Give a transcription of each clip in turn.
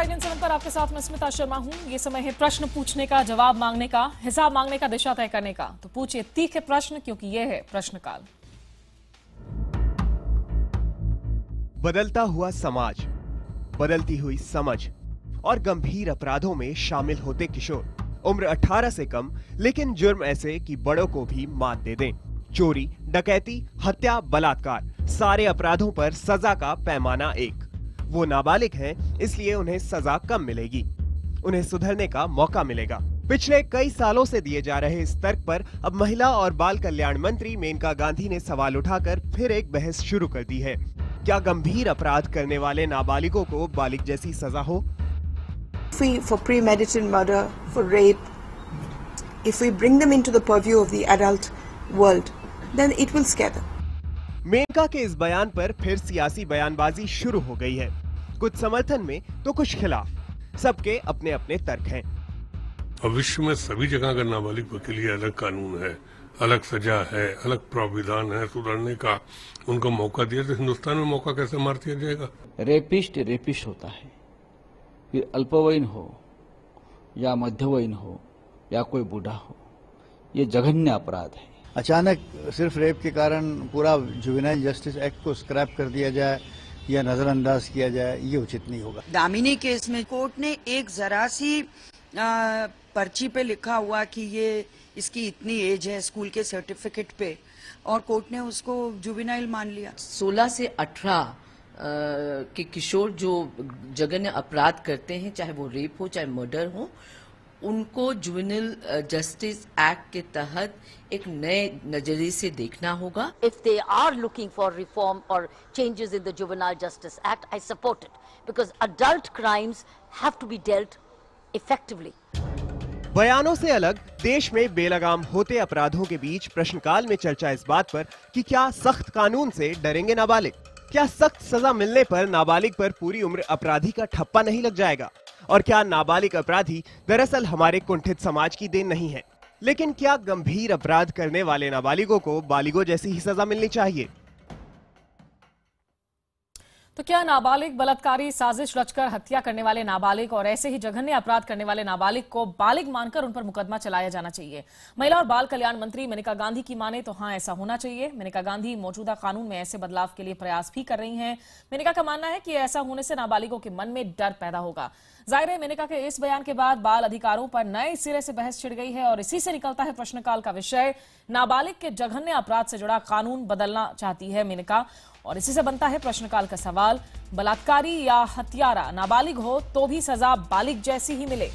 5-7 पर आपके साथ मैं स्मिता शर्मा हूं। ये समय है प्रश्न पूछने का, जवाब मांगने का, हिसाब मांगने का, दिशा तय करने का। तो पूछिए तीखे प्रश्न, क्योंकि ये है प्रश्नकाल। बदलता हुआ समाज, बदलती हुई समझ और गंभीर अपराधों में शामिल होते किशोर। उम्र 18 से कम, लेकिन जुर्म ऐसे कि बड़ों को भी मात दे दें। चोरी, डकैती, हत्या, बलात्कार, सारे अपराधों पर सजा का पैमाना एक। वो नाबालिग हैं, इसलिए उन्हें सजा कम मिलेगी, उन्हें सुधरने का मौका मिलेगा। पिछले कई सालों से दिए जा रहे इस तर्क पर अब महिला और बाल कल्याण मंत्री मेनका गांधी ने सवाल उठाकर फिर एक बहस शुरू कर दी है। क्या गंभीर अपराध करने वाले नाबालिगों को बालिग जैसी सजा हो? For premeditated murder, for rape, if we bring them into the purview of the adult world, then it will scare them. Maneka के इस बयान पर फिर सियासी बयानबाजी शुरू हो गई है, कुछ समर्थन में तो कुछ खिलाफ। सबके अपने अपने तर्क हैं। अब विश्व में सभी जगह अगर नाबालिगों के लिए अलग कानून है, अलग सजा है, अलग प्रावधान है सुधरने का, उनको मौका दिया, तो हिंदुस्तान में मौका कैसे मार दिया जाएगा? रेपिस्ट होता है, फिर अल्पवयीन हो या मध्यवयीन हो या कोई बूढ़ा हो, ये जघन्य अपराध है। अचानक सिर्फ रेप के कारण पूरा जुवेनाइल जस्टिस एक्ट को स्क्रैप कर दिया जाए या नजरअंदाज किया जाए, ये उचित नहीं होगा। दामिनी केस में कोर्ट ने एक जरा सी पर्ची पे लिखा हुआ कि ये इसकी इतनी एज है स्कूल के सर्टिफिकेट पे, और कोर्ट ने उसको जुवेनाइल मान लिया। 16 से 18 के किशोर जो जघन्य अपराध करते हैं, चाहे वो रेप हो चाहे मर्डर हो, उनको जुवेनाइल जस्टिस एक्ट के तहत एक नए नजरिए से देखना होगा। If they are looking for reform or changes in the Juvenile Justice Act, I support it because adult crimes have to be dealt effectively. बयानों से अलग देश में बेलगाम होते अपराधों के बीच प्रश्नकाल में चर्चा इस बात पर कि क्या सख्त कानून से डरेंगे नाबालिग? क्या सख्त सजा मिलने पर नाबालिग पर पूरी उम्र अपराधी का ठप्पा नहीं लग जाएगा? और क्या नाबालिग अपराधी दरअसल हमारे कुंठित समाज की देन नहीं है? लेकिन क्या गंभीर अपराध करने वाले नाबालिगों को बालिगों जैसी ही सजा मिलनी चाहिए? तो क्या नाबालिग बलात्कारी साजिश रचकर हत्या करने वाले नाबालिग और ऐसे ही जघन्य अपराध करने वाले नाबालिग को बालिग मानकर उन पर मुकदमा चलाया जाना चाहिए? महिला और बाल कल्याण मंत्री मेनका गांधी की माने तो हाँ, ऐसा होना चाहिए। मेनका गांधी मौजूदा कानून में ऐसे बदलाव के लिए प्रयास भी कर रही हैं। मेनका का मानना है कि ऐसा होने से नाबालिगों के मन में डर पैदा होगा। जाहिर है, मेनका के इस बयान के बाद बाल अधिकारों पर नए सिरे से बहस छिड़ गई है और इसी से निकलता है प्रश्नकाल का विषय। नाबालिग के जघन्य अपराध से जुड़ा कानून बदलना चाहती है मेनका, और इसी से बनता है प्रश्नकाल का सवाल, बलात्कारी या हत्यारा नाबालिग हो तो भी सजा बालिग जैसी ही मिले?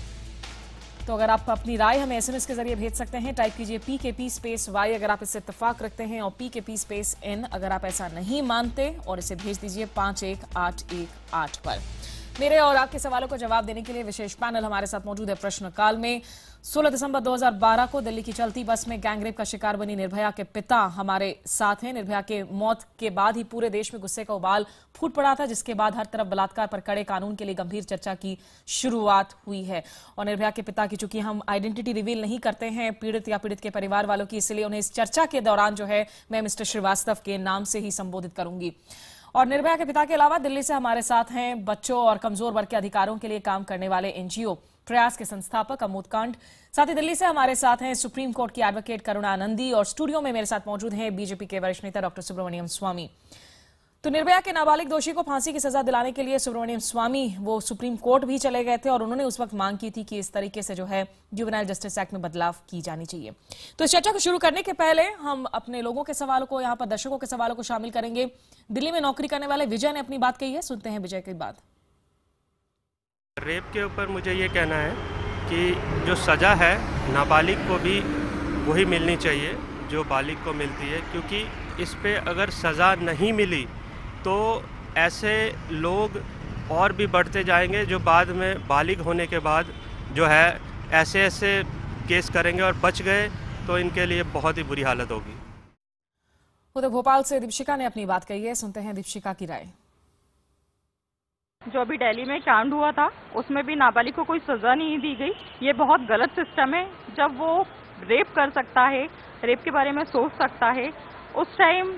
तो अगर आप अपनी राय हमें SMS के जरिए भेज सकते हैं। टाइप कीजिए PKP_Y अगर आप इससे इत्तेफाक रखते हैं, और PKP_N अगर आप ऐसा नहीं मानते, और इसे भेज दीजिए 51818 पर। मेरे और आपके सवालों को जवाब देने के लिए विशेष पैनल हमारे साथ मौजूद है प्रश्नकाल में। 16 दिसंबर 2012 को दिल्ली की चलती बस में गैंगरेप का शिकार बनी निर्भया के पिता हमारे साथ हैं। निर्भया के मौत के बाद ही पूरे देश में गुस्से का उबाल फूट पड़ा था, जिसके बाद हर तरफ बलात्कार पर कड़े कानून के लिए गंभीर चर्चा की शुरुआत हुई है। और निर्भया के पिता की, चूंकि हम आइडेंटिटी रिवील नहीं करते हैं पीड़ित या पीड़ित के परिवार वालों की, इसलिए उन्हें इस चर्चा के दौरान जो है मैं मिस्टर श्रीवास्तव के नाम से ही संबोधित करूंगी। और निर्भया के पिता के अलावा दिल्ली से हमारे साथ हैं बच्चों और कमजोर वर्ग के अधिकारों के लिए काम करने वाले NGO प्रयास के संस्थापक अमोद कांड। साथ ही दिल्ली से हमारे साथ हैं सुप्रीम कोर्ट की एडवोकेट करुणा आनंदी, और स्टूडियो में मेरे साथ मौजूद हैं बीजेपी के वरिष्ठ नेता डॉक्टर सुब्रमण्यम स्वामी। तो निर्भया के नाबालिग दोषी को फांसी की सजा दिलाने के लिए सुब्रमण्यम स्वामी वो सुप्रीम कोर्ट भी चले गए थे, और उन्होंने उस वक्त मांग की थी कि इस तरीके से जो है जुवेनाइल जस्टिस एक्ट में बदलाव की जानी चाहिए। तो इस चर्चा को शुरू करने के पहले हम अपने लोगों के सवालों को, यहाँ पर दर्शकों के सवालों को शामिल करेंगे। दिल्ली में नौकरी करने वाले विजय ने अपनी बात कही है, सुनते हैं विजय की बात। रेप के ऊपर मुझे ये कहना है कि जो सज़ा है नाबालिग को भी वही मिलनी चाहिए जो बालिग को मिलती है, क्योंकि इस पे अगर सज़ा नहीं मिली तो ऐसे लोग और भी बढ़ते जाएंगे जो बाद में बालिग होने के बाद जो है ऐसे केस करेंगे, और बच गए तो इनके लिए बहुत ही बुरी हालत होगी। उधर भोपाल से दीपशिका ने अपनी बात कही है, सुनते हैं दीपशिका की राय। जो अभी दिल्ली में कांड हुआ था उसमें भी नाबालिग को कोई सजा नहीं दी गई। ये बहुत गलत सिस्टम है। जब वो रेप कर सकता है, रेप के बारे में सोच सकता है, उस टाइम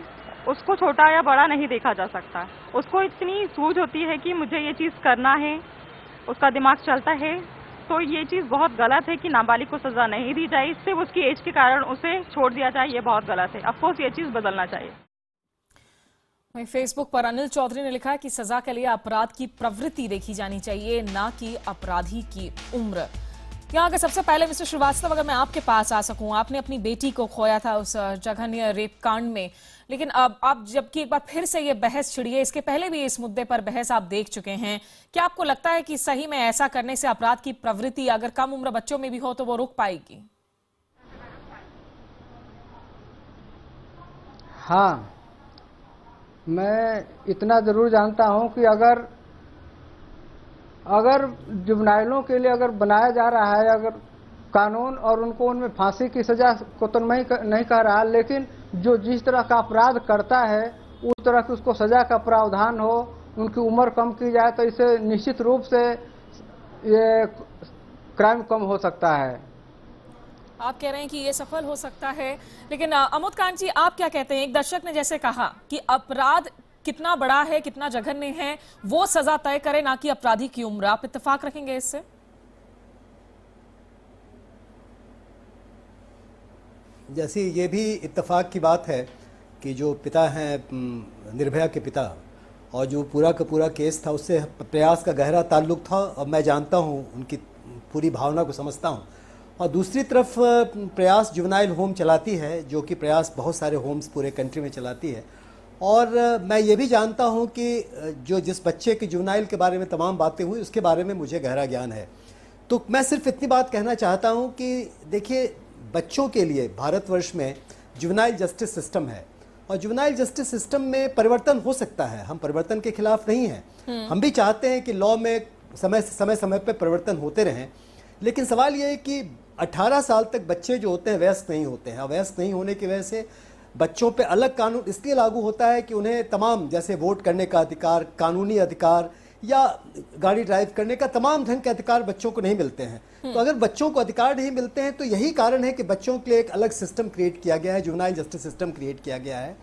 उसको छोटा या बड़ा नहीं देखा जा सकता। उसको इतनी सूझ होती है कि मुझे ये चीज़ करना है, उसका दिमाग चलता है, तो ये चीज़ बहुत गलत है कि नाबालिग को सज़ा नहीं दी जाए, सिर्फ उसकी एज के कारण उसे छोड़ दिया जाए, ये बहुत गलत है। अफकोर्स ये चीज़ बदलना चाहिए। वहीं फेसबुक पर अनिल चौधरी ने लिखा है कि सजा के लिए अपराध की प्रवृत्ति देखी जानी चाहिए, ना कि अपराधी की उम्र। यहाँ अगर सबसे पहले मिस्टर श्रीवास्तव, अगर मैं आपके पास आ सकूं, आपने अपनी बेटी को खोया था उस जघन्य रेप कांड में, लेकिन अब आप जबकि एक बार फिर से ये बहस छिड़ी है, इसके पहले भी इस मुद्दे पर बहस आप देख चुके हैं, क्या आपको लगता है कि सही में ऐसा करने से अपराध की प्रवृत्ति अगर कम उम्र बच्चों में भी हो तो वो रुक पाएगी? हाँ, मैं इतना जरूर जानता हूं कि अगर जुवेनाइलों के लिए अगर बनाया जा रहा है अगर कानून, और उनको उनमें फांसी की सजा को तो नहीं कह रहा, लेकिन जो जिस तरह का अपराध करता है उस तरह की उसको सजा का प्रावधान हो, उनकी उम्र कम की जाए, तो इससे निश्चित रूप से ये क्राइम कम हो सकता है। आप कह रहे हैं कि ये सफल हो सकता है, लेकिन अमोद कांत जी, आप क्या कहते हैं? एक दर्शक ने जैसे कहा कि अपराध कितना बड़ा है, कितना जघन्य है, वो सजा तय करे, ना कि अपराधी की उम्र। आप इत्तेफाक रखेंगे इससे? जैसी ये भी इत्तेफाक की बात है कि जो पिता हैं निर्भया के पिता, और जो पूरा का पूरा केस था उससे प्रयास का गहरा ताल्लुक था, और मैं जानता हूँ उनकी पूरी भावना को समझता हूँ। और दूसरी तरफ प्रयास जुवेनाइल होम चलाती है, जो कि प्रयास बहुत सारे होम्स पूरे कंट्री में चलाती है, और मैं ये भी जानता हूँ कि जिस बच्चे के जुवेनाइल के बारे में तमाम बातें हुई उसके बारे में मुझे गहरा ज्ञान है। तो मैं सिर्फ इतनी बात कहना चाहता हूँ कि देखिए, बच्चों के लिए भारतवर्ष में जुवेनाइल जस्टिस सिस्टम है, और जुवेनाइल जस्टिस सिस्टम में परिवर्तन हो सकता है। हम परिवर्तन के खिलाफ नहीं हैं, हम भी चाहते हैं कि लॉ में समय पर परिवर्तन होते रहें, लेकिन सवाल यह है कि 18 साल तक बच्चे जो होते हैं वयस्क नहीं होते हैं। अवयस्क नहीं होने की वजह से बच्चों पे अलग कानून इसलिए लागू होता है कि उन्हें तमाम, जैसे वोट करने का अधिकार, कानूनी अधिकार, या गाड़ी ड्राइव करने का तमाम ढंग के अधिकार बच्चों को नहीं मिलते हैं। तो अगर बच्चों को अधिकार नहीं मिलते हैं तो यही कारण है कि बच्चों के लिए एक अलग सिस्टम क्रिएट किया गया है, जुवेनाइल जस्टिस सिस्टम क्रिएट किया गया है,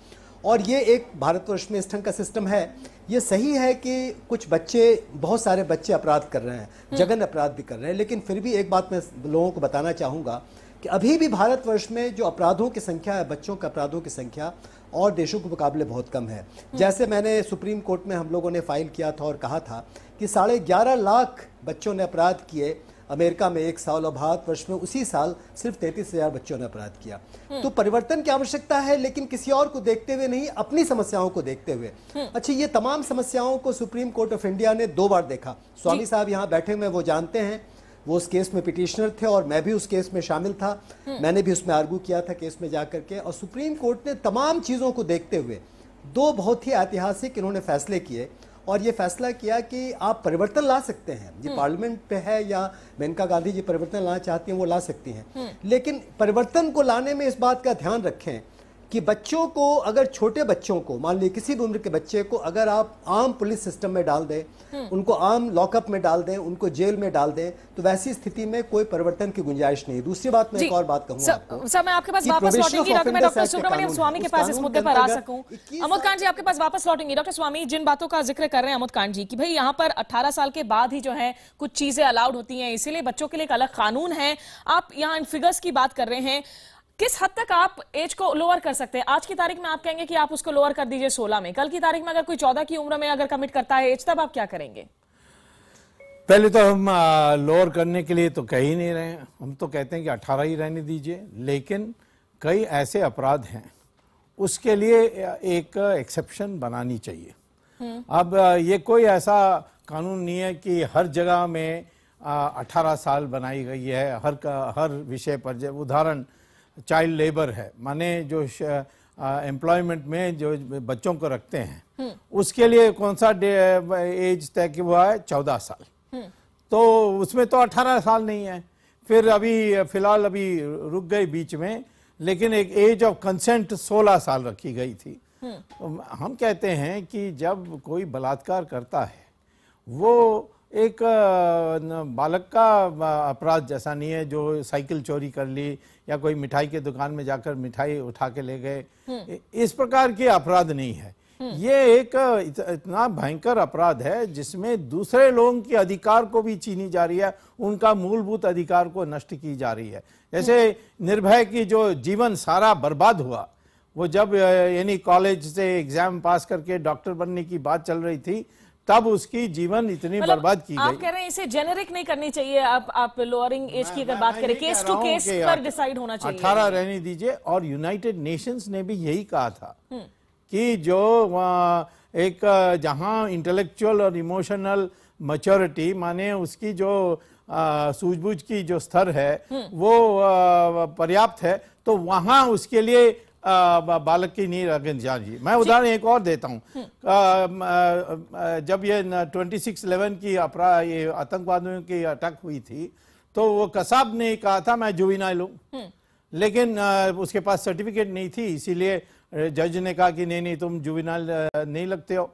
और ये एक भारतवर्ष में इस ढंग का सिस्टम है। ये सही है कि कुछ बच्चे, बहुत सारे बच्चे अपराध कर रहे हैं, जघन्य अपराध भी कर रहे हैं, लेकिन फिर भी एक बात मैं लोगों को बताना चाहूँगा कि अभी भी भारतवर्ष में जो अपराधों की संख्या है, बच्चों के अपराधों की संख्या और देशों के मुकाबले बहुत कम है। जैसे मैंने सुप्रीम कोर्ट में हम लोगों ने फाइल किया था और कहा था कि 11.5 लाख बच्चों ने अपराध किए अमेरिका में एक साल, और भारतवर्ष में उसी साल सिर्फ 33,000 बच्चों ने अपराध किया। तो परिवर्तन की आवश्यकता है, लेकिन किसी और को देखते हुए नहीं, अपनी समस्याओं को देखते हुए। अच्छा, ये तमाम समस्याओं को सुप्रीम कोर्ट ऑफ इंडिया ने 2 बार देखा। स्वामी साहब यहाँ बैठे हुए, वो जानते हैं, वो उस केस में पिटिशनर थे और मैं भी उस केस में शामिल था। मैंने भी उसमें आर्गू किया था केस में जाकर के, और सुप्रीम कोर्ट ने तमाम चीज़ों को देखते हुए 2 बहुत ही ऐतिहासिक इन्होंने फैसले किए, और ये फैसला किया कि आप परिवर्तन ला सकते हैं। ये पार्लियामेंट पे है, या मेनका गांधी जी परिवर्तन लाना चाहती हैं वो ला सकती हैं, लेकिन परिवर्तन को लाने में इस बात का ध्यान रखें कि बच्चों को, अगर छोटे बच्चों को, मान लीजिए किसी भी उम्र के बच्चे को अगर आप आम पुलिस सिस्टम में डाल दें, उनको आम लॉकअप में डाल दें, उनको जेल में डाल दें, तो वैसी स्थिति में कोई परिवर्तन की गुंजाइश नहीं। दूसरी बात, मैं एक और बात कहूंगा आपको। सर, मैं आपके पास वापस लौटूंगी, मैं डॉक्टर सुब्रमण्यम स्वामी के पास इस मुद्दे पर आ सकूं। अमोद कांत जी, आपके पास वापस लौटूंगी। डॉक्टर स्वामी, जिन बातों का जिक्र कर रहे हैं अमोद कांत जी, कि भाई यहाँ पर 18 साल के बाद ही जो है कुछ चीजें अलाउड होती हैं, इसीलिए बच्चों के लिए एक अलग कानून है। आप यहाँ इन फिगर्स की बात कर रहे हैं, किस हद तक आप एज को लोअर कर सकते हैं? आज की तारीख में आप कहेंगे कि आप उसको लोअर कर दीजिए 16 में, कल की तारीख में अगर कोई 14 की उम्र में अगर कमिट करता है एज, तब आप क्या करेंगे? पहले तो हम लोअर करने के लिए तो कह ही नहीं रहे हैं, हम तो कहते हैं कि 18 ही रहने दीजिए, लेकिन कई ऐसे अपराध हैं उसके लिए एक एक्सेप्शन बनानी चाहिए। अब ये कोई ऐसा कानून नहीं है कि हर जगह में 18 साल बनाई गई है, हर विषय पर। उदाहरण चाइल्ड लेबर है, माने जो एम्प्लॉयमेंट में जो बच्चों को रखते हैं उसके लिए कौन सा एज तय हुआ है? 14 साल। तो उसमें तो 18 साल नहीं है। फिर अभी फिलहाल अभी रुक गई बीच में, लेकिन एक एज ऑफ कंसेंट 16 साल रखी गई थी। तो हम कहते हैं कि जब कोई बलात्कार करता है वो एक बालक का अपराध जैसा नहीं है, जो साइकिल चोरी कर ली या कोई मिठाई के दुकान में जाकर मिठाई उठा के ले गए, इस प्रकार के अपराध नहीं है। ये एक इतना भयंकर अपराध है जिसमें दूसरे लोगों के अधिकार को भी छीनी जा रही है, उनका मूलभूत अधिकार को नष्ट की जा रही है। जैसे निर्भय की जो जीवन सारा बर्बाद हुआ, वो जब यानी कॉलेज से एग्जाम पास करके डॉक्टर बनने की बात चल रही थी, तब उसकी जीवन इतनी बर्बाद की गई। आप कह रहे हैं इसे जेनेरिक नहीं करनी चाहिए, आप लोअरिंग एज की अगर बात करें, केस टू केस पर डिसाइड होना चाहिए। 18 रहने दीजिए। और यूनाइटेड नेशंस ने भी यही कहा था कि जो एक जहां इंटेलेक्चुअल और इमोशनल मैच्योरिटी माने उसकी जो सूझबूझ की जो स्तर है वो पर्याप्त है, तो वहां उसके लिए बालक की नहीं रखनी चाहिए। मैं उदाहरण एक और देता हूं। जब ये 26/11 की ये आतंकवादियों की अटैक हुई थी, तो वो कसाब ने कहा था मैं जुवेनाइल हूं, लेकिन उसके पास सर्टिफिकेट नहीं थी, इसीलिए जज ने कहा कि नहीं तुम जुवेनाइल नहीं लगते हो।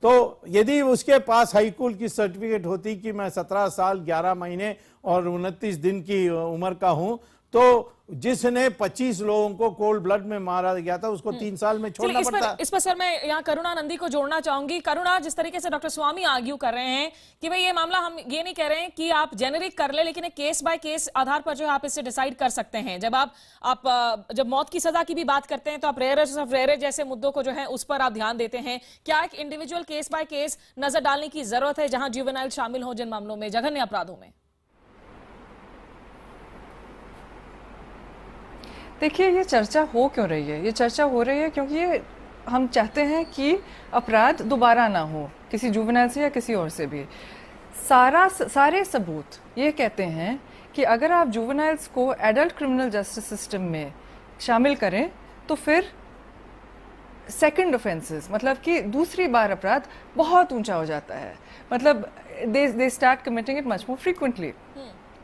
तो यदि उसके पास हाई स्कूल की सर्टिफिकेट होती कि मैं 17 साल 11 महीने और 29 दिन की उम्र का हूं, तो जिसने 25 लोगों को कोल्ड ब्लड में मारा गया था उसको 3 साल में छोड़ना पड़ता। इस पर सर मैं यहाँ करुणा नंदी को जोड़ना चाहूंगी। करुणा, जिस तरीके से डॉक्टर स्वामी आर्ग्यू कर रहे हैं कि भाई ये मामला, हम ये नहीं कह रहे हैं कि आप जेनेरिक कर ले, लेकिन एक केस बाय केस आधार पर जो है आप इससे डिसाइड कर सकते हैं। जब आप जब मौत की सजा की भी बात करते हैं तो आप रेयर जैसे मुद्दों को जो है उस पर आप ध्यान देते हैं। क्या एक इंडिविजुअल केस बाय केस नजर डालने की जरूरत है जहां जुवेनाइल शामिल हो जिन मामलों में, जघन्य अपराधों में? देखिए, ये चर्चा हो क्यों रही है? ये चर्चा हो रही है क्योंकि ये हम चाहते हैं कि अपराध दोबारा ना हो, किसी जुवेनाइल से या किसी और से भी। सारे सबूत ये कहते हैं कि अगर आप जुवेनाइल्स को एडल्ट क्रिमिनल जस्टिस सिस्टम में शामिल करें तो फिर सेकंड ऑफेंसेस, मतलब कि दूसरी बार अपराध बहुत ऊंचा हो जाता है। मतलब they start committing it much more frequently.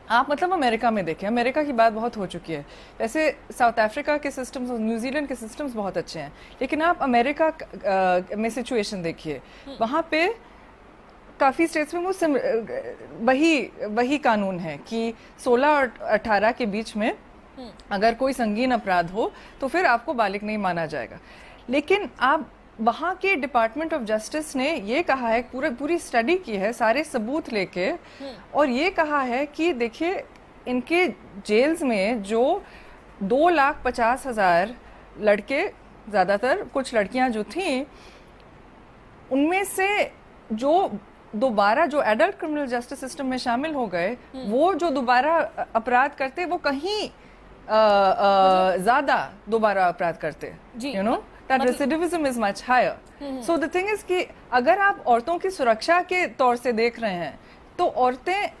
आप मतलब अमेरिका में देखें, अमेरिका की बात बहुत हो चुकी है। वैसे साउथ अफ्रीका के सिस्टम्स और न्यूजीलैंड के सिस्टम्स बहुत अच्छे हैं, लेकिन आप अमेरिका में सिचुएशन देखिए, वहाँ पे काफ़ी स्टेट्स में वो वही कानून है कि 16 और 18 के बीच में अगर कोई संगीन अपराध हो तो फिर आपको बालिग नहीं माना जाएगा। लेकिन आप वहाँ के डिपार्टमेंट ऑफ जस्टिस ने ये कहा है, पूरी स्टडी की है सारे सबूत लेके, और ये कहा है कि देखिए इनके जेल्स में जो 2,50,000 लड़के, ज़्यादातर कुछ लड़कियां जो थीं, उनमें से जो दोबारा जो एडल्ट क्रिमिनल जस्टिस सिस्टम में शामिल हो गए, वो जो दोबारा अपराध करते वो कहीं ज़्यादा दोबारा अपराध करते, you know, that recidivism is much higher. So the thing is कि अगर आप औरतों की सुरक्षा के तौर से देख रहे हैं तो औरतें,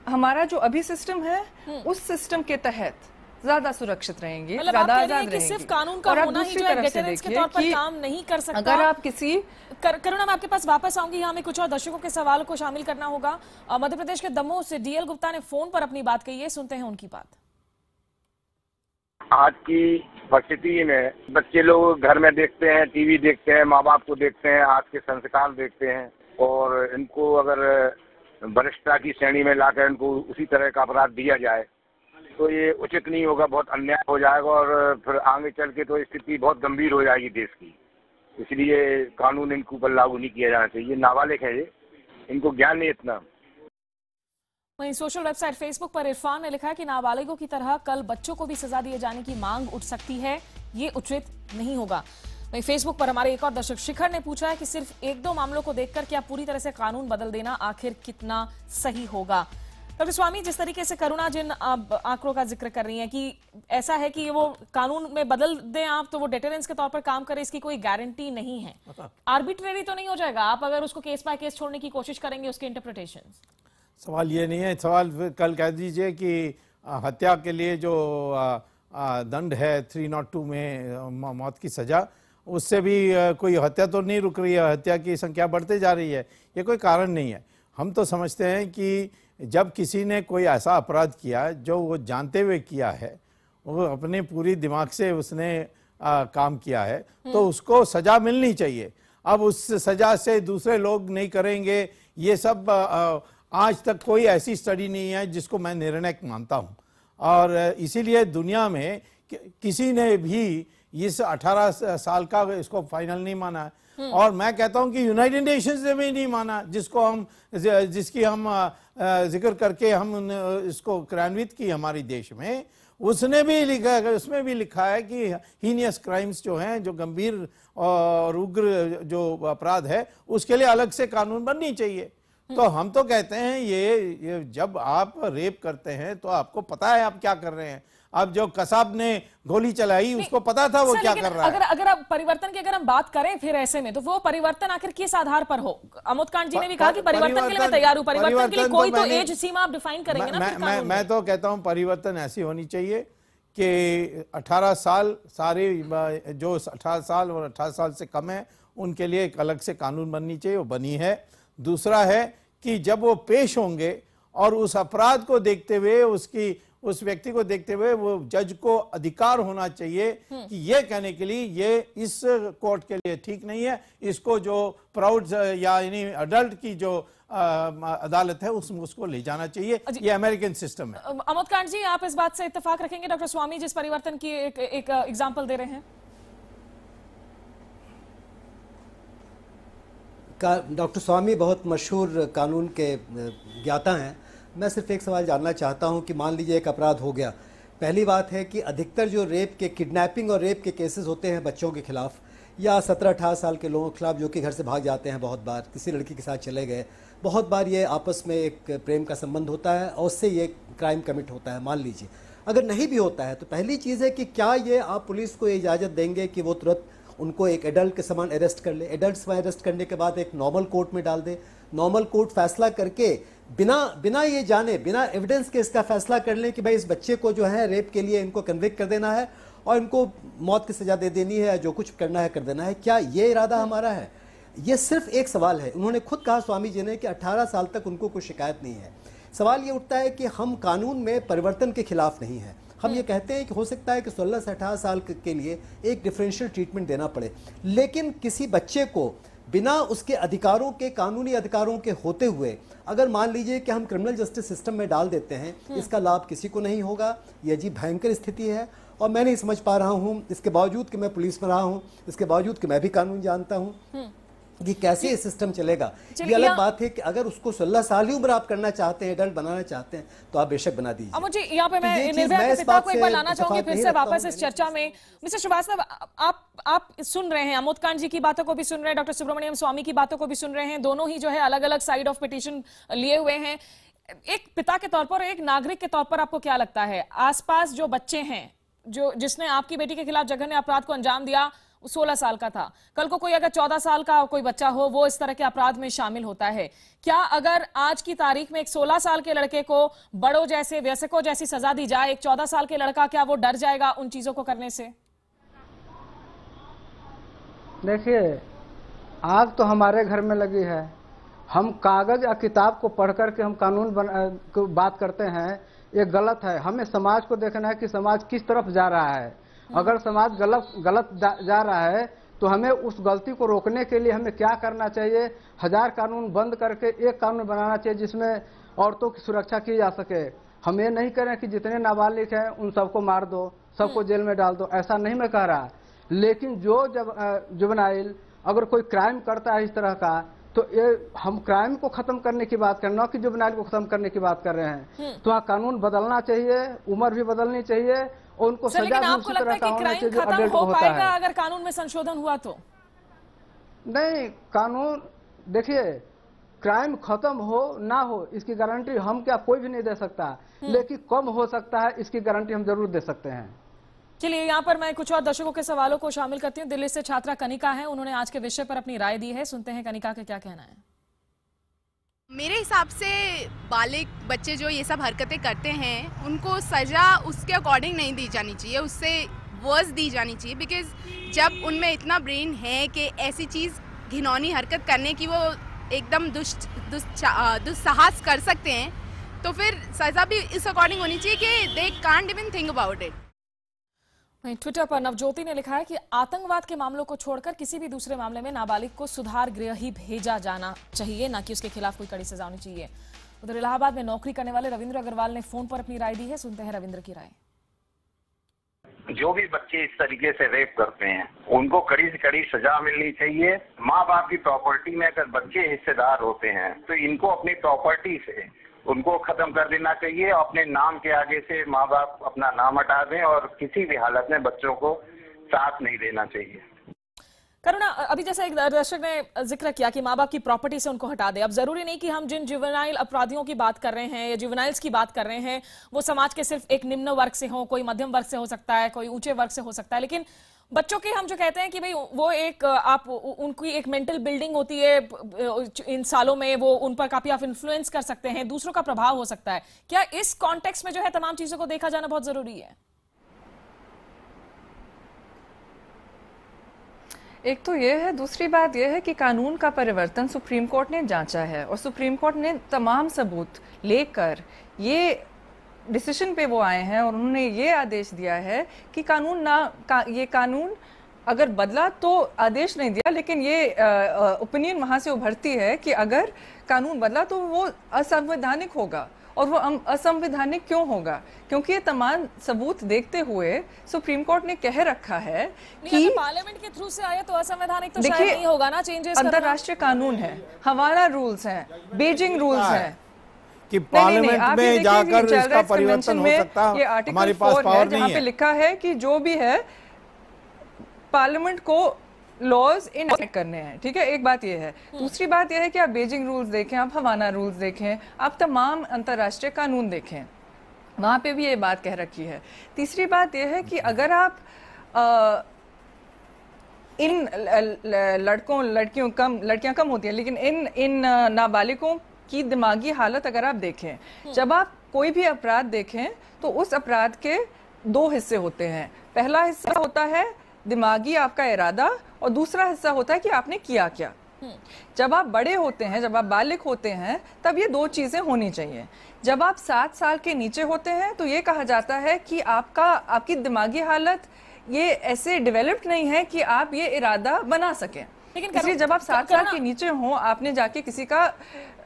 हमारा जो अभी सिस्टम है उस सिस्टम के तहत ज्यादा सुरक्षित रहेंगी, ज्यादा आजाद रहेंगी। सिर्फ कानून का होना ही जो है डेटरेंस के तौर पर काम नहीं कर सकता। अगर आप किसी करुणा, मैं आपके पास वापस आऊंगी, हमें कुछ और दर्शकों के सवाल को शामिल करना होगा। मध्य प्रदेश के दमोह से डीएल गुप्ता ने फोन पर अपनी बात कही है, सुनते हैं उनकी बात। आज की परिस्थिति में बच्चे लोग घर में देखते हैं, टीवी देखते हैं, माँ बाप को देखते हैं, आज के संस्कार देखते हैं, और इनको अगर वरिष्ठता की श्रेणी में लाकर इनको उसी तरह का अपराध दिया जाए तो ये उचित नहीं होगा, बहुत अन्याय हो जाएगा, और फिर आगे चल के तो स्थिति बहुत गंभीर हो जाएगी देश की। इसलिए कानून इनके ऊपर लागू नहीं किया जाना चाहिए। नाबालिग है ये, इनको ज्ञान नहीं इतना। वहीं सोशल वेबसाइट फेसबुक पर इरफान ने लिखा है कि नाबालिगों की तरह कल बच्चों को भी सजा दिए जाने की मांग उठ सकती है, ये उचित नहीं होगा। वहीं फेसबुक पर हमारे एक और दर्शक शिखर ने पूछा है कि सिर्फ 1-2 मामलों को देखकर क्या पूरी तरह से कानून बदल देना आखिर कितना सही होगा? डॉक्टर स्वामी, जिस तरीके से करुणा जिन आंकड़ों का जिक्र कर रही हैं कि ऐसा है कि वो कानून में बदल दें आप तो वो डेटरेंस के तौर पर काम करे, इसकी कोई गारंटी नहीं है। आर्बिट्रेरी तो नहीं हो जाएगा आप अगर उसको केस बाय केस छोड़ने की कोशिश करेंगे, उसके इंटरप्रिटेशन? सवाल ये नहीं है, सवाल कल कह दीजिए कि हत्या के लिए जो दंड है 302 में मौत की सजा, उससे भी कोई हत्या तो नहीं रुक रही है, हत्या की संख्या बढ़ते जा रही है। ये कोई कारण नहीं है। हम तो समझते हैं कि जब किसी ने कोई ऐसा अपराध किया जो वो जानते हुए किया है, वो अपने पूरी दिमाग से उसने काम किया है, तो उसको सजा मिलनी चाहिए। अब उस सजा से दूसरे लोग नहीं करेंगे, ये सब आज तक कोई ऐसी स्टडी नहीं है जिसको मैं निर्णायक मानता हूं। और इसीलिए दुनिया में किसी ने भी इस 18 साल का इसको फाइनल नहीं माना है। और मैं कहता हूं कि यूनाइटेड नेशंस ने भी नहीं माना, जिसकी हम जिक्र करके हम इसको क्रियान्वित की हमारे देश में, उसने भी लिखा है, उसमें भी लिखा है कि हीनियस क्राइम्स जो हैं, जो गंभीर और उग्र जो अपराध है, उसके लिए अलग से कानून बननी चाहिए। तो हम तो कहते हैं ये जब आप रेप करते हैं तो आपको पता है आप क्या कर रहे हैं। अब जो कसाब ने गोली चलाई उसको पता था वो क्या कर रहा है। अगर आप परिवर्तन की अगर हम बात करें फिर ऐसे में तो वो परिवर्तन आखिर किस आधार पर हो? अमोद कांत जी ने भी कहा कि परिवर्तन के लिए मैं तैयार हूं। परिवर्तन के लिए कोई तो एज सीमा आप डिफाइन करेंगे ना। मैं तो कहता हूं परिवर्तन ऐसी होनी चाहिए कि 18 साल सारे जो 18 साल और 18 साल से कम है उनके लिए एक अलग से कानून बननी चाहिए, वो बनी है। दूसरा है कि जब वो पेश होंगे और उस अपराध को देखते हुए उस व्यक्ति को देखते हुए वो जज को अधिकार होना चाहिए कि ये कहने के लिए ये इस कोर्ट के लिए ठीक नहीं है, इसको जो प्राउड यानी अडल्ट की जो अदालत है उसको ले जाना चाहिए। ये अमेरिकन सिस्टम है। अमोद कांत जी, आप इस बात से इत्तेफाक रखेंगे डॉक्टर स्वामी जिस परिवर्तन की एक एग्जाम्पल दे रहे हैं? डॉक्टर स्वामी बहुत मशहूर कानून के ज्ञाता हैं। मैं सिर्फ एक सवाल जानना चाहता हूं कि मान लीजिए एक अपराध हो गया। पहली बात है कि अधिकतर जो रेप के किडनैपिंग और रेप के केसेस होते हैं बच्चों के खिलाफ या 17-18 साल के लोगों के खिलाफ जो कि घर से भाग जाते हैं, बहुत बार किसी लड़की के साथ चले गए, बहुत बार ये आपस में एक प्रेम का संबंध होता है और उससे ये क्राइम कमिट होता है। मान लीजिए अगर नहीं भी होता है तो पहली चीज़ है कि क्या ये आप पुलिस को इजाज़त देंगे कि वो तुरंत उनको एक एडल्ट के समान अरेस्ट कर ले? एडल्ट समान अरेस्ट करने के बाद एक नॉर्मल कोर्ट में डाल दे, नॉर्मल कोर्ट फैसला करके बिना ये जाने, बिना एविडेंस के इसका फैसला कर लें कि भाई इस बच्चे को जो है रेप के लिए इनको कन्विक्ट कर देना है और इनको मौत की सजा दे देनी है, जो कुछ करना है कर देना है। क्या ये इरादा हमारा है? ये सिर्फ एक सवाल है। उन्होंने खुद कहा स्वामी जी ने कि 18 साल तक उनको कोई शिकायत नहीं है। सवाल ये उठता है कि हम कानून में परिवर्तन के खिलाफ नहीं है। हम ये कहते हैं कि हो सकता है कि 16 से 18 साल के लिए एक डिफरेंशियल ट्रीटमेंट देना पड़े, लेकिन किसी बच्चे को बिना उसके अधिकारों के, कानूनी अधिकारों के होते हुए अगर मान लीजिए कि हम क्रिमिनल जस्टिस सिस्टम में डाल देते हैं, इसका लाभ किसी को नहीं होगा। ये अजीब भयंकर स्थिति है और मैं नहीं समझ पा रहा हूँ, इसके बावजूद कि मैं पुलिस में रहा हूँ, इसके बावजूद कि मैं भी कानून जानता हूँ कि कैसे ये सिस्टम चलेगा। ये अलग बात है कि अगर उसको 16 साल ही उम्र आप करना चाहते हैं, एडल्ट बनाना चाहते हैं, तो आप बेशक बना दीजिए। अब मुझे यहाँ पे मैं निर्भया के पिता को एक बार लाना चाहूंगी फिर से वापस इस चर्चा में। मिस्टर श्रीवास्तव, आप सुन रहे हैं, अमोद कांत जी की बातों को भी सुन रहे हैं, डॉक्टर सुब्रमण्यम स्वामी की बातों को भी सुन रहे हैं। दोनों ही जो है अलग अलग साइड ऑफ पिटीशन लिए हुए हैं। एक पिता के तौर पर, एक नागरिक के तौर पर आपको क्या लगता है, आसपास जो बच्चे हैं, जिसने आपकी बेटी के खिलाफ जघन्य अपराध को अंजाम दिया, 16 साल का था, कल को कोई अगर 14 साल का कोई बच्चा हो वो इस तरह के अपराध में शामिल होता है, क्या अगर आज की तारीख में एक 16 साल के लड़के को बड़ों जैसे, वयस्कों जैसी सजा दी जाए, एक 14 साल के लड़का क्या वो डर जाएगा उन चीजों को करने से? देखिए, आग तो हमारे घर में लगी है। हम कागज या किताब को पढ़ करके हम कानून को बात करते हैं, ये गलत है। हमें समाज को देखना है कि समाज किस तरफ जा रहा है। अगर समाज गलत जा रहा है तो हमें उस गलती को रोकने के लिए हमें क्या करना चाहिए? 1000 कानून बंद करके एक कानून बनाना चाहिए जिसमें औरतों की सुरक्षा की जा सके। हम ये नहीं करें कि जितने नाबालिग हैं उन सबको मार दो, सबको जेल में डाल दो, ऐसा नहीं मैं कह रहा। लेकिन जो जुवेनाइल अगर कोई क्राइम करता है इस तरह का, तो ये हम क्राइम को खत्म करने की बात कर रहे हैं, न कि जुवेनाइल को खत्म करने की बात कर रहे हैं। तो वहाँ कानून बदलना चाहिए, उम्र भी बदलनी चाहिए, उनको सजा भी उसी तरह का होना चाहिए जो अडल्ट को होता है। अगर कानून में संशोधन हुआ तो नहीं, कानून देखिए, क्राइम खत्म हो ना हो इसकी गारंटी हम क्या कोई भी नहीं दे सकता, लेकिन कम हो सकता है इसकी गारंटी हम जरूर दे सकते हैं। चलिए, यहाँ पर मैं कुछ और दर्शकों के सवालों को शामिल करती हूँ। दिल्ली से छात्रा कनिका है, उन्होंने आज के विषय पर अपनी राय दी है। सुनते हैं कनिका का क्या कहना है। मेरे हिसाब से बालिग बच्चे जो ये सब हरकतें करते हैं उनको सज़ा उसके अकॉर्डिंग नहीं दी जानी चाहिए, उससे वर्स दी जानी चाहिए। बिकॉज जब उनमें इतना ब्रेन है कि ऐसी चीज़, घिनौनी हरकत करने की वो एकदम दुस्साहस कर सकते हैं, तो फिर सज़ा भी इस अकॉर्डिंग होनी चाहिए कि they can't even think about it. Twitter पर नवज्योति ने लिखा है कि आतंकवाद के मामलों को छोड़कर किसी भी दूसरे मामले में नाबालिग को सुधार गृह ही भेजा जाना चाहिए, ना कि उसके खिलाफ कोई कड़ी सजा होनी चाहिए। उधर इलाहाबाद में नौकरी करने वाले रविंद्र अग्रवाल ने फोन पर अपनी राय दी है। सुनते हैं रविंद्र की राय। जो भी बच्चे इस तरीके से रेप करते हैं उनको कड़ी से कड़ी सजा मिलनी चाहिए। माँ बाप की प्रॉपर्टी में अगर बच्चे हिस्सेदार होते हैं तो इनको अपनी प्रॉपर्टी से उनको खत्म कर देना चाहिए। अपने नाम के आगे से माँ बाप अपना नाम हटा दें और किसी भी हालत में बच्चों को साथ नहीं देना चाहिए। करुणा, अभी जैसे एक दर्शक ने जिक्र किया कि माँ बाप की प्रॉपर्टी से उनको हटा दे। अब जरूरी नहीं कि हम जिन जुवेनाइल अपराधियों की बात कर रहे हैं या जुवेनाइल्स की बात कर रहे हैं वो समाज के सिर्फ एक निम्न वर्ग से हो, कोई मध्यम वर्ग से हो सकता है, कोई ऊंचे वर्ग से हो सकता है, लेकिन बच्चों की हम जो कहते हैं कि भाई वो एक आप उनकी एक मेंटल बिल्डिंग होती है, इन सालों में वो उन पर काफी आप इन्फ्लुएंस कर सकते हैं, दूसरों का प्रभाव हो सकता है। क्या इस कॉन्टेक्स्ट में जो है तमाम चीजों को देखा जाना बहुत जरूरी है? एक तो ये है, दूसरी बात यह है कि कानून का परिवर्तन सुप्रीम कोर्ट ने जांचा है और सुप्रीम कोर्ट ने तमाम सबूत लेकर ये डिसीजन पे वो आए हैं और उन्होंने ये आदेश दिया है कि ये कानून अगर बदला तो आदेश नहीं दिया, लेकिन ये ओपिनियन वहां से उभरती है कि अगर कानून बदला तो वो असंवैधानिक होगा। और वो असंवैधानिक क्यों होगा? क्योंकि ये तमाम सबूत देखते हुए सुप्रीम कोर्ट ने कह रखा है कि पार्लियामेंट के थ्रू से आया तो असंवैधानिक तो शायद नहीं होगा ना। चेंजेस अंतरराष्ट्रीय कानून है, हवाला रूल्स हैं, बीजिंग रूल्स हैं कि पार्लियामेंट में जाकर इसका परिवर्तन हो सकता है। हमारे पास पावर नहीं है। जहाँ पे लिखा है कि जो भी है पार्लियामेंट को लॉज इनैक्ट करने हैं, ठीक है। एक बात ये है। दूसरी बात यह है कि आप बीजिंग रूल्स देखें, आप हवाना रूल्स देखें, आप तमाम अंतर्राष्ट्रीय कानून देखें, वहां पे भी ये बात कह रखी है। तीसरी बात यह है कि अगर आप इन लड़कियां कम होती हैं, लेकिन इन नाबालिगों की दिमागी हालत अगर आप देखें, जब आप कोई भी अपराध देखें तो उस अपराध के दो हिस्से होते हैं। पहला हिस्सा होता है दिमागी आपका इरादा और दूसरा हिस्सा होता है कि आपने किया क्या। जब आप बड़े होते हैं, जब आप बालिग होते हैं, तब ये दो चीजें होनी चाहिए। जब आप 7 साल के नीचे होते हैं तो ये कहा जाता है कि आपकी दिमागी हालत ये ऐसे डेवलप्ड नहीं है कि आप ये इरादा बना सकें। इसलिए जब आप 7 साल के नीचे हो, आपने जाके किसी का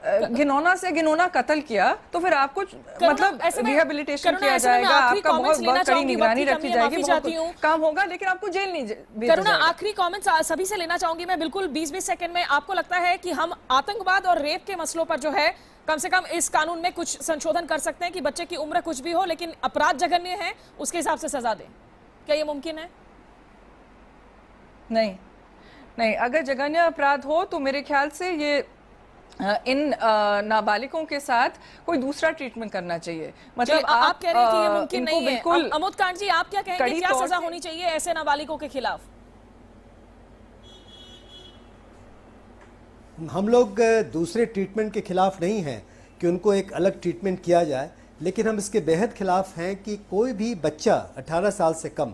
घिनौना से घिनौना कत्ल किया तो फिर आपको मतलब रिहेबिलिटेशन किया जाएगा, आपका बहुत कड़ी निगरानी रखी जाएगी, बहुत काम होगा, लेकिन आपको जेल नहीं भेजा जाएगा। आखिरी कमेंट्स सभी से लेना चाहूंगी मैं, बिल्कुल 20-20 सेकंड में। आपको लगता है कि हम आतंकवाद और रेप के मसलों पर जो है कम से कम इस कानून में कुछ संशोधन कर सकते हैं कि बच्चे की उम्र कुछ भी हो लेकिन अपराध जघन्य है उसके हिसाब से सजा दें? क्या ये मुमकिन है? नहीं, अगर जघन्य अपराध हो तो मेरे ख्याल से ये इन नाबालिगों के साथ कोई दूसरा ट्रीटमेंट करना चाहिए। मतलब आप कह रहे हैं कि ये मुमकिन नहीं है। अमोद कांत जी, आप क्या कहेंगे, क्या सजा होनी चाहिए ऐसे नाबालिगों के खिलाफ? हम लोग दूसरे ट्रीटमेंट के खिलाफ नहीं हैं कि उनको एक अलग ट्रीटमेंट किया जाए, लेकिन हम इसके बेहद खिलाफ हैं कि कोई भी बच्चा 18 साल से कम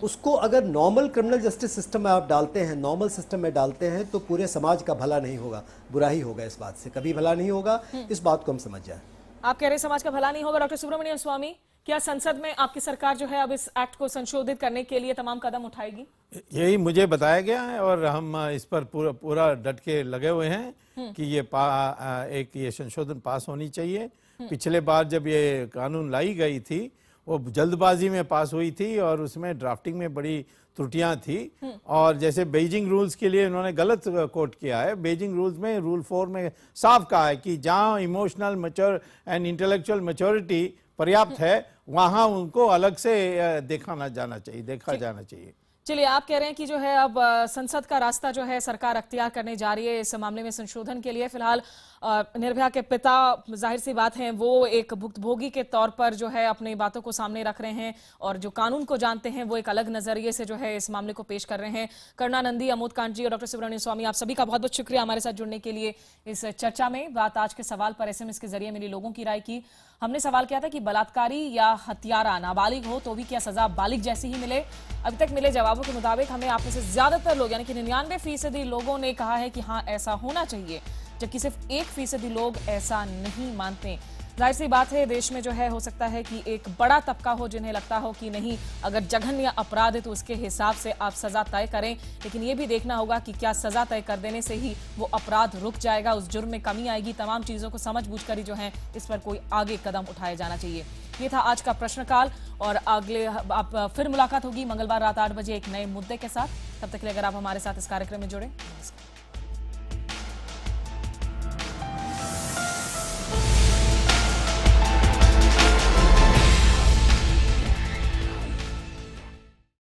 उसको अगर नॉर्मल क्रिमिनल जस्टिस सिस्टम में आप डालते हैं, नॉर्मल सिस्टम में डालते हैं, तो पूरे समाज का भला नहीं होगा, बुरा ही होगा। इस बात से कभी भला नहीं होगा, इस बात को हम समझ जाए। आप कह रहे हैं समाज का भला नहीं होगा। डॉक्टर सुब्रमण्यम स्वामी, क्या संसद में आपकी सरकार जो है अब इस एक्ट को संशोधित करने के लिए तमाम कदम उठाएगी? यही मुझे बताया गया है और हम इस पर पूरा डट के लगे हुए हैं कि ये संशोधन पास होनी चाहिए। पिछले बार जब ये कानून लाई गई थी वो जल्दबाजी में पास हुई थी और उसमें ड्राफ्टिंग में बड़ी त्रुटियां थी और जैसे बीजिंग रूल्स के लिए उन्होंने गलत कोट किया है। बीजिंग रूल्स में रूल 4 में साफ कहा है कि जहां emotional mature and intellectual maturity पर्याप्त है वहां उनको अलग से देखा जाना चाहिए। चलिए, आप कह रहे हैं कि जो है अब संसद का रास्ता जो है सरकार अख्तियार करने जा रही है इस मामले में संशोधन के लिए। फिलहाल निर्भया के पिता, जाहिर सी बात है, वो एक भुक्तभोगी के तौर पर जो है अपनी बातों को सामने रख रहे हैं और जो कानून को जानते हैं वो एक अलग नजरिए से जो है इस मामले को पेश कर रहे हैं। करुणा नंदी, अमोद कांत जी और डॉक्टर सुब्रमण्यम स्वामी, आप सभी का बहुत बहुत शुक्रिया हमारे साथ जुड़ने के लिए इस चर्चा में। बात आज के सवाल पर SMS के जरिए मिली लोगों की राय की। हमने सवाल किया था कि बलात्कारी या हत्यारा नाबालिग हो तो भी क्या सजा बालिग जैसी ही मिले? अभी तक मिले जवाबों के मुताबिक हमें आप में से ज्यादातर लोग यानी कि 99% लोगों ने कहा है कि हाँ ऐसा होना चाहिए, जबकि सिर्फ 1% लोग ऐसा नहीं मानते। जाहिर सी बात है, देश में जो है हो सकता है कि एक बड़ा तबका हो जिन्हें लगता हो कि नहीं, अगर जघन्य अपराध है तो उसके हिसाब से आप सजा तय करें, लेकिन ये भी देखना होगा कि क्या सजा तय कर देने से ही वो अपराध रुक जाएगा, उस जुर्म में कमी आएगी। तमाम चीजों को समझ बूझ कर ही जो है इस पर कोई आगे कदम उठाया जाना चाहिए। ये था आज का प्रश्नकाल और अगले आप फिर मुलाकात होगी मंगलवार रात 8 बजे एक नए मुद्दे के साथ। तब तक के लिए अगर आप हमारे साथ इस कार्यक्रम में जुड़े, नमस्कार।